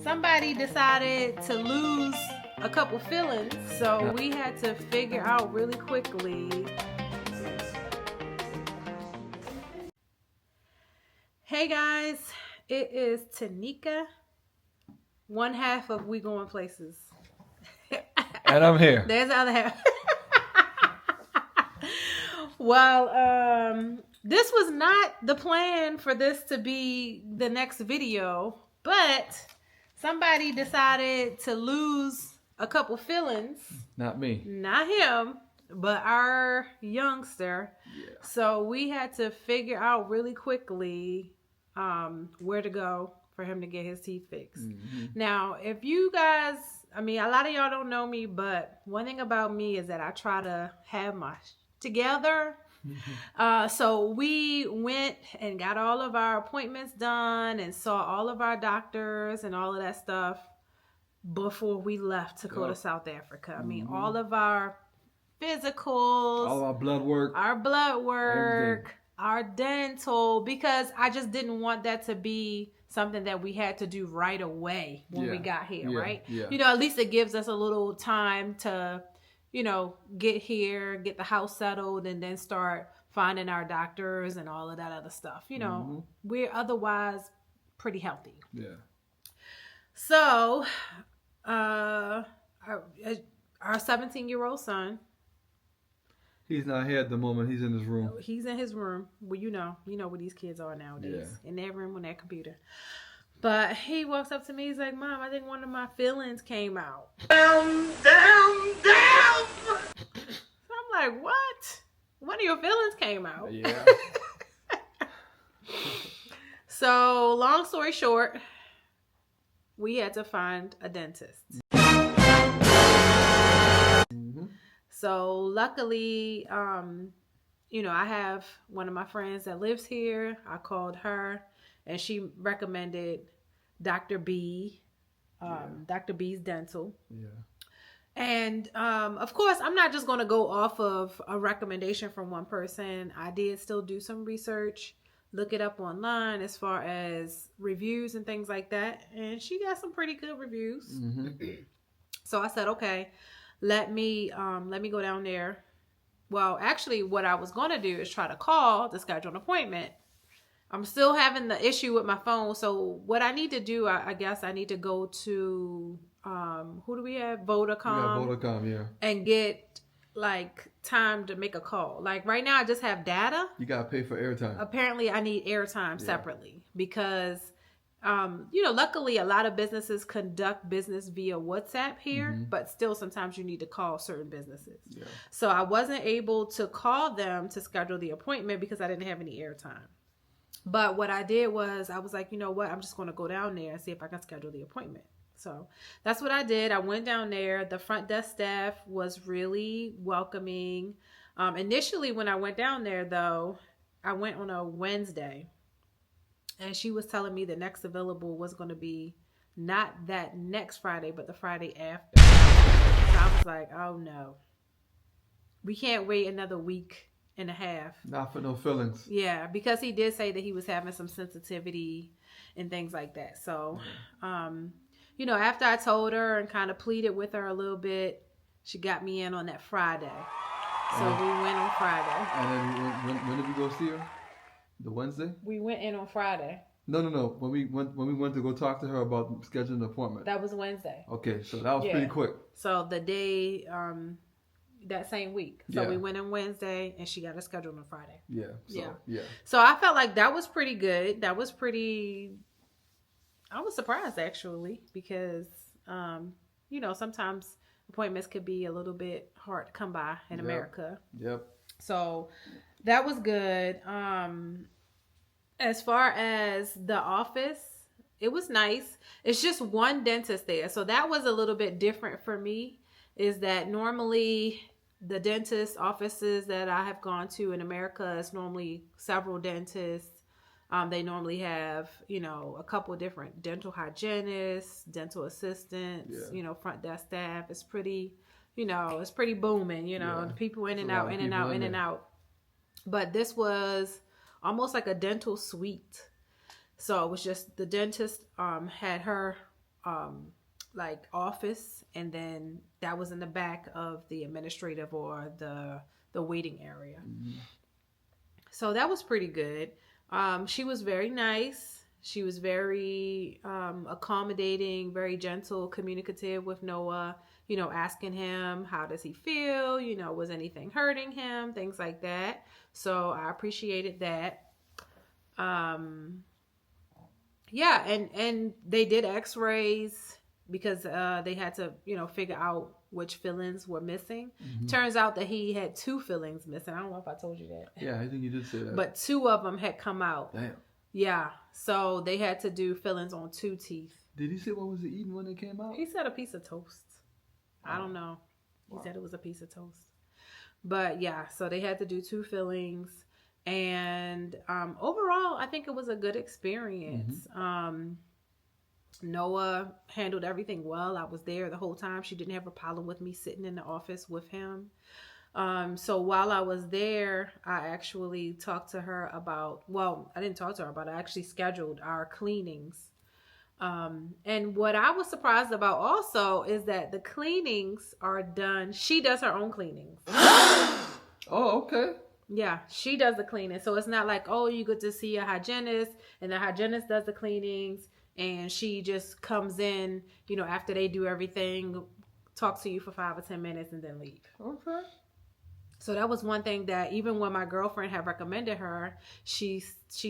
somebody decided to lose a couple fillings, so we had to figure out really quickly. Hey guys, it is Tanika, one half of We Going Places. And I'm here. There's the other half. Well, this was not the plan for this to be the next video, but somebody decided to lose a couple fillings. Not me. Not him, but our youngster. Yeah. So we had to figure out really quickly where to go for him to get his teeth fixed. Mm-hmm. Now, if you guys, I mean, a lot of y'all don't know me, but one thing about me is that I try to have my together. So we went and got all of our appointments done and saw all of our doctors and all of that stuff before we left to go to South Africa. I mean, all of our physicals, all of our blood work, everything. Our dental, because I just didn't want that to be something that we had to do right away when we got here, right? Yeah. You know, at least it gives us a little time to, you know, get here, get the house settled, and then start finding our doctors and all of that other stuff. You know, we're otherwise pretty healthy. Yeah. So, our 17-year-old son. He's not here at the moment. He's in his room. He's in his room. Well, you know where these kids are nowadays. Yeah. In their room on their computer. But he walks up to me. He's like, "Mom, I think one of my fillings came out." Down. So I'm like, "What? One of your fillings came out?" Yeah. So, long story short, we had to find a dentist. So luckily, you know, I have one of my friends that lives here. I called her and she recommended Dr. B, Dr. B's Dental. Yeah. And of course, I'm not just going to go off of a recommendation from one person. I did still do some research, look it up online as far as reviews and things like that. And she got some pretty good reviews. Mm-hmm. So I said, okay. Let me go down there. Well, actually, what I was going to do is try to call to schedule an appointment. I'm still having the issue with my phone. So what I need to do, I guess I need to go to, who do we have? Vodacom. Yeah, Vodacom, yeah. And get, like, time to make a call. Like, right now, I just have data. You got to pay for airtime. Apparently, I need airtime separately because... you know, luckily a lot of businesses conduct business via WhatsApp here, but still sometimes you need to call certain businesses. Yeah. So I wasn't able to call them to schedule the appointment because I didn't have any airtime. But what I did was I was like, you know what, I'm just going to go down there and see if I can schedule the appointment. So that's what I did. I went down there. The front desk staff was really welcoming. Initially when I went down there though, I went on a Wednesday. And she was telling me the next available was going to be not that next Friday, but the Friday after. So I was like, oh no. We can't wait another week and a half. Not for no fillings. Yeah, because he did say that he was having some sensitivity and things like that. So, you know, after I told her and kind of pleaded with her a little bit, she got me in on that Friday. So we went on Friday. And then when did we go see her? The Wednesday? We went in on Friday. No. When we went to go talk to her about scheduling an appointment. That was Wednesday. Okay, so that was pretty quick. So the day, that same week. So we went in Wednesday and she got us scheduled on Friday. Yeah. So I felt like that was pretty good. I was surprised actually because, you know, sometimes appointments could be a little bit hard to come by in America. Yep. So that was good. As far as the office, it was nice. It's just one dentist there. So that was a little bit different for me, is that normally the dentist offices that I have gone to in America is normally several dentists. They normally have, you know, a couple of different dental hygienists, dental assistants, you know, front desk staff. It's pretty, you know, it's pretty booming, you know, people in and out, in and out, in and out. But this was almost like a dental suite. So it was just the dentist had her like office, and then that was in the back of the administrative or the waiting area. Mm-hmm. So that was pretty good. She was very nice. She was very accommodating, very gentle, communicative with Noah. You know, asking him how does he feel. You know, was anything hurting him, things like that. So I appreciated that. Um, yeah, and they did X-rays because they had to, you know, figure out which fillings were missing. Mm-hmm. Turns out that he had two fillings missing. I don't know if I told you that. Yeah, I think you did say that. But two of them had come out. Damn. Yeah, so they had to do fillings on two teeth. Did he say what was he eating when it came out? He said a piece of toast. I don't know. He said it was a piece of toast. But yeah, so they had to do two fillings. And overall, I think it was a good experience. Mm-hmm. Noah handled everything well. I was there the whole time. She didn't have a problem with me sitting in the office with him. So while I was there, I actually talked to her about, well, I didn't talk to her about it. I actually scheduled our cleanings. And what I was surprised about also is that the cleanings are done. She does her own cleanings. Oh, okay. Yeah, she does the cleaning. So it's not like, oh, you get to see a hygienist and the hygienist does the cleanings and she just comes in, you know, after they do everything, talk to you for 5 or 10 minutes and then leave. Okay. So that was one thing that even when my girlfriend had recommended her, she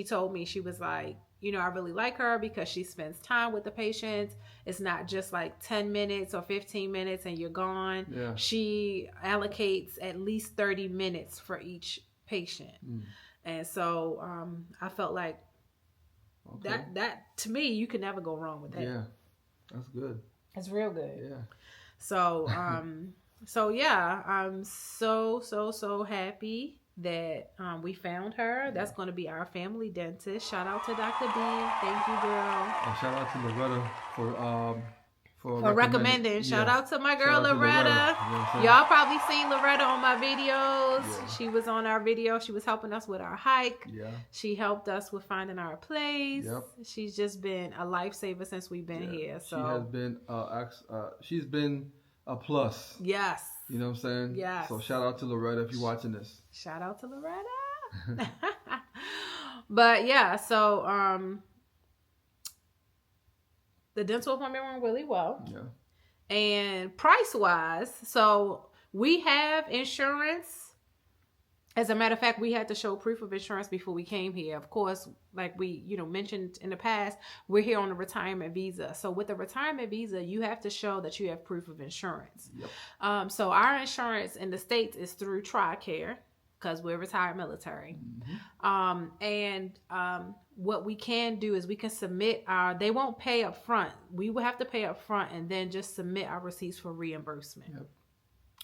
told me, she was like, you know, I really like her because she spends time with the patients. It's not just like 10 minutes or 15 minutes and you're gone. Yeah. She allocates at least 30 minutes for each patient. And so I felt like that to me, you could never go wrong with that. Yeah, that's good. It's real good. Yeah. So so yeah, I'm so happy that we found her. That's going to be our family dentist. Shout out to Dr. B. Thank you, girl. And shout out to Loretta for recommending. Shout out to my girl Loretta. You know y'all probably seen Loretta on my videos. Yeah. She was on our video. She was helping us with our hike. Yeah. She helped us with finding our place. Yep. She's just been a lifesaver since we've been here. So she has been she's been a plus. Yes. You know what I'm saying? Yes. So shout out to Loretta if you're watching this. Shout out to Loretta. But yeah, so the dental appointment went really well. Yeah. And price wise, so we have insurance. As a matter of fact, we had to show proof of insurance before we came here. Of course, like we, you know, mentioned in the past, we're here on a retirement visa. So with a retirement visa, you have to show that you have proof of insurance. Yep. So our insurance in the States is through TRICARE because we're retired military. Mm-hmm. What we can do is we can submit they won't pay up front. We will have to pay up front and then just submit our receipts for reimbursement. Yep.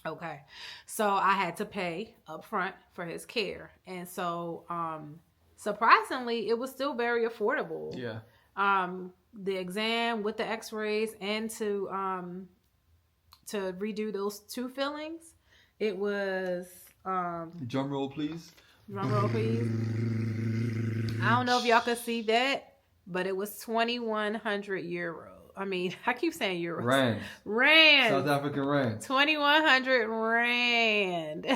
Okay. So I had to pay up front for his care. And so, surprisingly, it was still very affordable. Yeah. The exam with the x-rays and to redo those two fillings, it was, drum roll, please. Drum roll, please. I don't know if y'all could see that, but it was 2,100 euros. I mean, I keep saying euros. Rand. Rand. South African rand. 2,100 rand,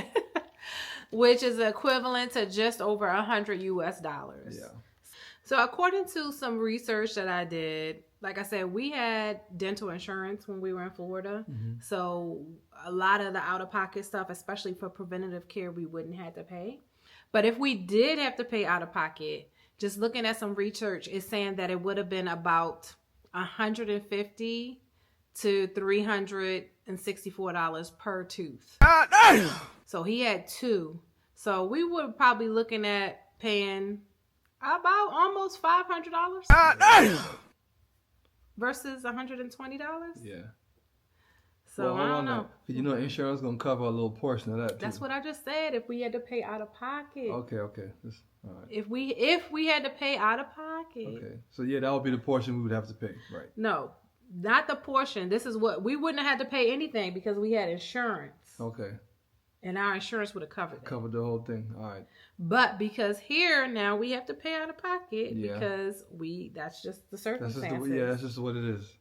which is equivalent to just over $100 US. Yeah. So according to some research that I did, like I said, we had dental insurance when we were in Florida. Mm-hmm. So a lot of the out-of-pocket stuff, especially for preventative care, we wouldn't have to pay. But if we did have to pay out-of-pocket, just looking at some research is saying that it would have been about $150 to $364 per tooth. So he had two. So we were probably looking at paying about almost $500 versus $120. Yeah. So I don't know. You know, insurance is gonna cover a little portion of that too. That's what I just said. If we had to pay out of pocket. Okay. All right. If we had to pay out of pocket. Okay. So yeah, that would be the portion we would have to pay, right? No, not the portion. This is what we wouldn't have had to pay anything because we had insurance. Okay. And our insurance would have covered it. Covered the whole thing. All right. But because here now we have to pay out of pocket because that's just the circumstances. That's just what it is.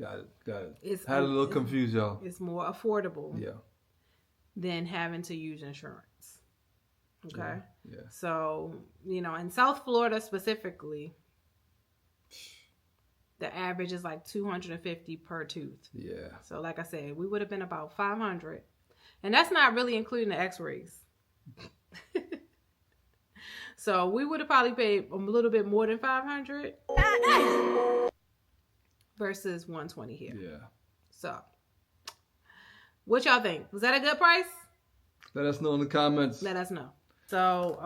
Got it. Got it. It's Had a little confused, y'all. It's more affordable. Yeah. Than having to use insurance. Okay. Yeah. So, in South Florida specifically, the average is like $250 per tooth. Yeah. So, like I said, we would have been about $500, and that's not really including the X-rays. So we would have probably paid a little bit more than $500 versus $120 here. Yeah. So, what y'all think? Was that a good price? Let us know in the comments. Let us know. So,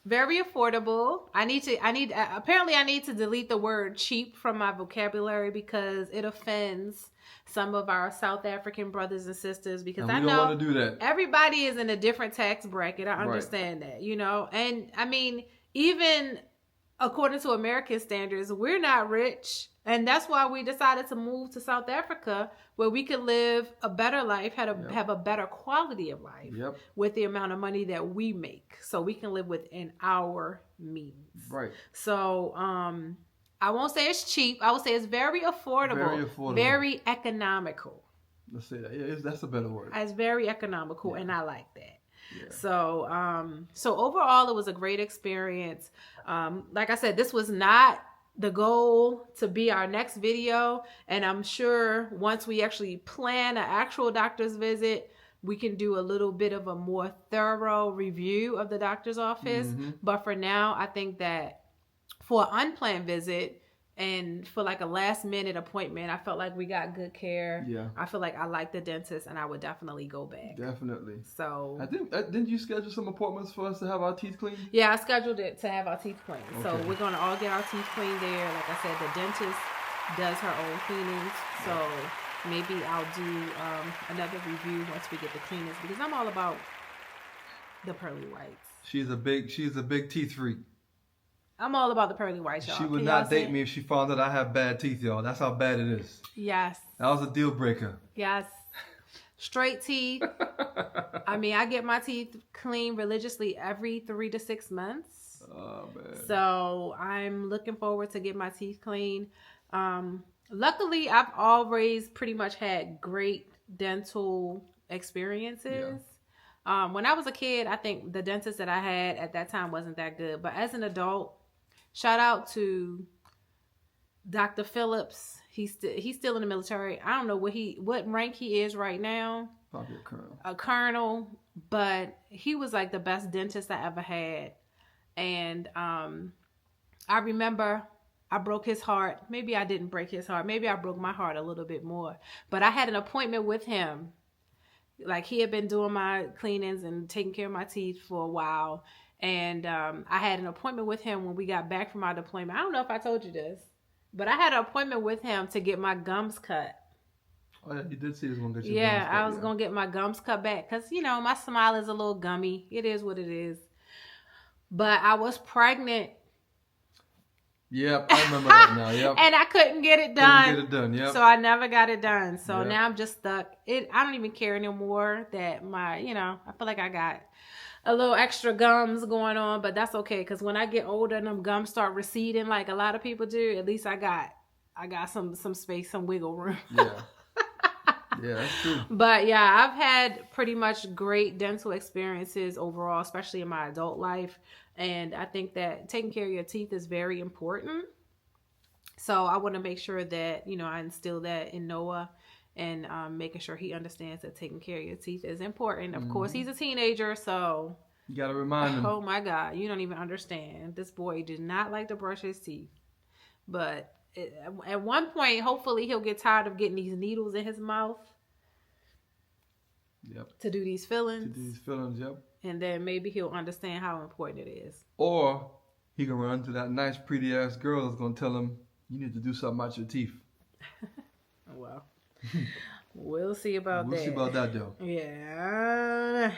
very affordable. I need to delete the word cheap from my vocabulary because it offends some of our South African brothers and sisters, because and I we know don't want to do that. Everybody is in a different tax bracket. I understand that, and I mean, even according to American standards, we're not rich. And that's why we decided to move to South Africa, where we could live a better life, have a better quality of life with the amount of money that we make. So we can live within our means. Right. So I won't say it's cheap. I will say it's very affordable. Very economical. Let's say that. Yeah, that's a better word. It's very economical, and I like that. Yeah. So overall, it was a great experience. Like I said, this was not the goal to be our next video, and I'm sure once we actually plan an actual doctor's visit, we can do a little bit of a more thorough review of the doctor's office. But for now, I think that for an unplanned visit and for like a last minute appointment, I felt like we got good care. Yeah. I feel like I like the dentist, and I would definitely go back. Definitely. So I think didn't you schedule some appointments for us to have our teeth cleaned? Yeah, I scheduled it to have our teeth cleaned. Okay. So we're gonna all get our teeth cleaned there. Like I said, the dentist does her own cleanings. So maybe I'll do another review once we get the cleanings, because I'm all about the pearly whites. She's a big teeth freak. I'm all about the pearly whites, y'all. She would not date me if she found out I have bad teeth, y'all. That's how bad it is. Yes. That was a deal breaker. Yes. Straight teeth. I mean, I get my teeth cleaned religiously every 3 to 6 months. Oh, man. So I'm looking forward to get my teeth cleaned. Luckily, I've always pretty much had great dental experiences. Yeah. When I was a kid, I think the dentist that I had at that time wasn't that good. But as an adult, shout out to Dr. Phillips. He's still in the military. I don't know what rank he is right now. Probably a colonel. A colonel, but he was like the best dentist I ever had. And I remember I broke his heart. Maybe I didn't break his heart. Maybe I broke my heart a little bit more. But I had an appointment with him. Like, he had been doing my cleanings and taking care of my teeth for a while. And I had an appointment with him when we got back from our deployment. I don't know if I told you this, but I had an appointment with him to get my gums cut. Oh, yeah, you did say you was going to get your gums cut. I was going to get my gums cut back because, my smile is a little gummy. It is what it is. But I was pregnant. Yep, I remember that now. Yep. And I couldn't get it done. Yep. So I never got it done. So now I'm just stuck. I don't even care anymore that I feel like I got a little extra gums going on, but that's okay, because when I get older and them gums start receding like a lot of people do, at least I got some space, some wiggle room. Yeah. Yeah, that's true. But yeah, I've had pretty much great dental experiences overall, especially in my adult life. And I think that taking care of your teeth is very important. So I want to make sure that, I instill that in Noah, and making sure he understands that taking care of your teeth is important. Of course, he's a teenager, so you got to remind him. Oh my God, you don't even understand. This boy did not like to brush his teeth. But at one point, hopefully he'll get tired of getting these needles in his mouth. Yep. To do these fillings. Yep. And then maybe he'll understand how important it is. Or he can run into that nice, pretty ass girl that's going to tell him, you need to do something about your teeth. Well, we'll see about that. We'll see about that, though. Yeah.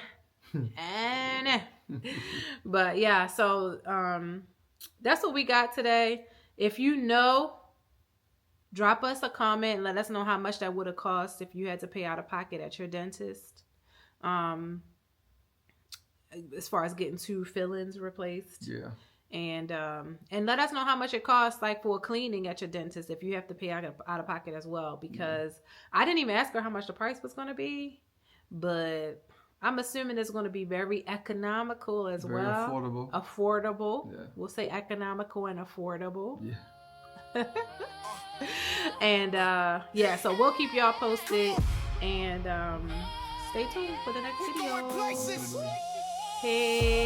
But yeah, so that's what we got today. If you know, drop us a comment and let us know how much that would have cost if you had to pay out of pocket at your dentist. As far as getting 2 fillings replaced. Yeah. And let us know how much it costs, like for cleaning at your dentist, if you have to pay out of pocket as well, Yeah. because I didn't even ask her how much the price was going to be, but I'm assuming it's going to be very economical as Very well. affordable. Affordable. Yeah. We'll say economical and affordable. Yeah. And yeah, so we'll keep y'all posted, and stay tuned for the next video. Hey.